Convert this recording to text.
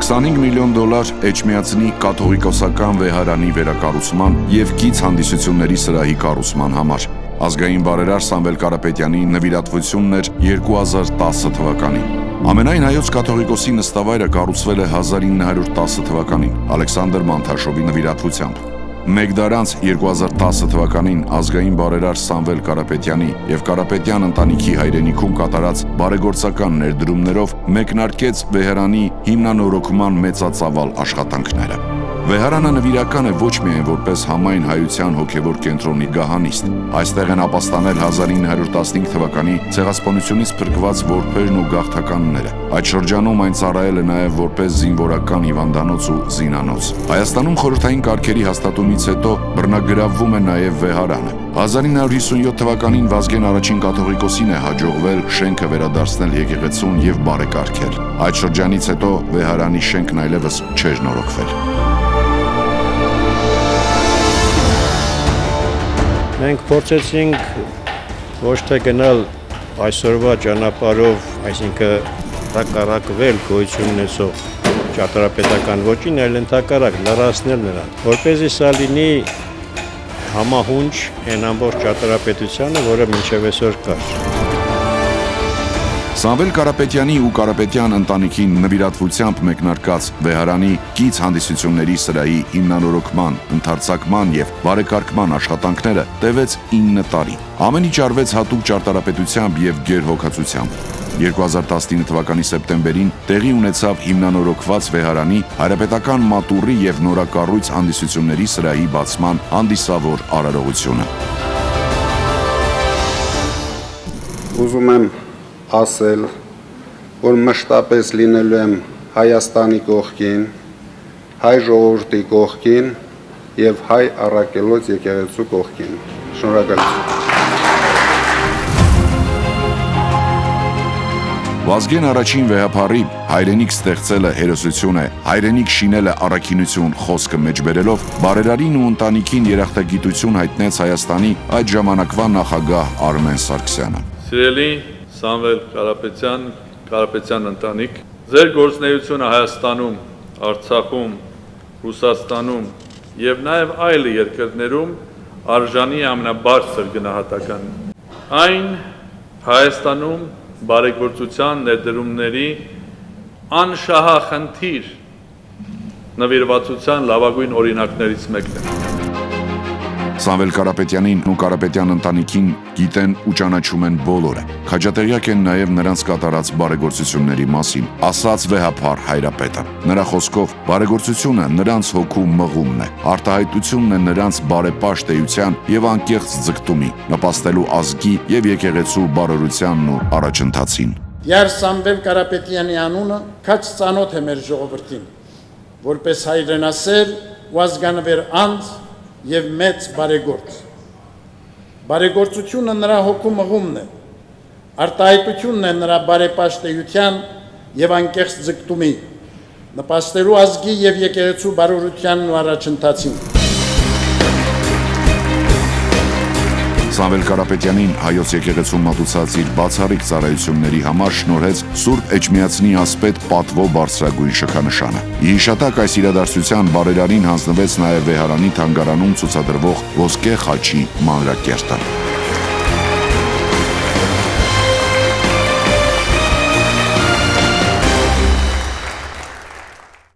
$25 միլիոն Էջմիածնի կաթողիկոսական վեհարանի վերակառուցման և կից հանդիսությունների սրահի կառուցման համար։ Ազգային բարերար Սամվել Կարապետյանի նվիրատվությունն էր 2010 թվականին։ Ամենայն հայոց կաթողիկոսի նստավայրը կառուցվել է 1910 թվականին Ալեքսանդր Մանթաշովի նվիրատվությամբ։ Մեկ դար անց 2010 թվականին ազգային բարերար Սամվել Կարապետյանի և Կարապետյան ընտանիքի հայրենիքում կատարած բարեգործական ներդրումներով մեկնարկեց վեհարանի հիմնանորոգման մեծածավալ աշխատանքները։ Վեհարանը նվիրական է ոչ միայն որպես համայն հայության հոգևոր կենտրոնի գահանիստ, այստեղ են ապաստանել 1915 թվականի ցեղասպանությունից փրկված որբերն ու գաղթականները։ Այդ շրջանում այն ծառայել է նաև որպես զինվորական հիվանդանոց ու զինանոց։ Հայաստանում խորհրդային կարգերի հաստատումից հետո բռնագրավվում է նաև վեհարանը։ 1957 թվականին Վազգեն առաջին կաթողիկոսին է հաջողվել շենքը վերադարձնել եկեղեցուն և բարեկարգել։ Այդ շրջանից հետո վեհարանի շենքն այլևս չէր նորոգվել։ Մենք փորձեցինք ոչ թե գնալ այսօրվա ճանապարհով, այսինքն հակառակվել գոյություն ունեցող ճարտարապետական ոճին, այլ ընդհակառակ լրացնել նրան, որպեսզի սա լինի համահունչ այն ամբողջ ճարտարապետությանը, որը մինչև այսօր կար։ Սամվել Կարապետյանի ու Կարապետյան ընտանիքին նվիրատվությամբ մեկնարկած վեհարանի կից հանդիսությունների սրահի հիմնանորոգման, ընդարձակման և բարեկարգման աշխատանքները տևեց 9 տարի։ Ամեն ինչ արվեց հատուկ ճարտարապետությամբ և գերհոգացությամբ։ 2019 թվականի սեպտեմբերին տեղի ունեցավ հիմնանորոգված վեհարանի հայրապետական մատուռի և նորակառույց հանդիսությունների սրահի բացման հանդիսավոր արարողությունը։ Ուզում եմ ասել, որ մշտապես լինելու եմ Հայաստանի կողքին, հայ ժողովրդի կողքին և հայ առաքելոց եկեղեցու կողքին։ Շնորհակալություն։ Վազգեն առաջին վեհափառի հայրենիք ստեղծելը հերոսություն է, հայրենիք շինելը առաքինություն խոսքը մեջ բերելով բարերարին ու ընտանիքին երախտագիտություն հայտնեց Հայաստանի այդ ժամանակվա նախագահ Արմեն Սարգսյանը։ Սիրելի Սամվել Կարապետյան ընտանիք, ձեր գործունեությունը Հայաստանում, Արցախում, Ռուսաստանում և նաև այլ երկրներում արժանի ամենաբարձր գնահատականին։ Այն Հայաստանում բարեգործության ներդրումների անշահախնդիր նվիրվածության լավագույն օրինակներից մեկն է։ Սամվել Կարապետյանին ու Կարապետյան ընտանիքին գիտեն ու ճանաչում են բոլորը։ Քաջատեղյակ են նաև նրանց կատարած բարեգործությունների մասին, ասաց վեհափառ հայրապետը։ Նրա խոսքով բարեգործությունը նրանց հոգու մղումն է, արտահայտությունն է նրանց բարեպաշտ էության և անկեղծ ձգտումի, նպաստելու ազգի և եկեղեցու բարօրությանն ու առաջընթացին։ Յար Սամվել Կարապետյանի անունը քաջ ծանոթ է մեր ժողովրդին, որպես հայրենասեր ու ազգանվեր անձ և մեծ բարեգործ։ Բարեգործությունը նրա հոգու մղումն է, արտահայտությունն է նրա բարեպաշտեյության և անկեղծ ձգտումի, նպաստելու ազգի և եկեղեցու բարօրությանն ու առաջընթացին։ Սամվել Կարապետյանին հայոց եկեղեցում մատուցած իր բացառիկ ծառայությունների համար շնորհեց Սուրբ Էջմիածնի ասպետ պատվո բարձրագույն շքանշանը։ Ի հիշատակ այս իրադարձության բարերարին հանձնվեց նաև վեհարանի թանգարանում ցուցադրվող ոսկե խաչի մանրակերտը։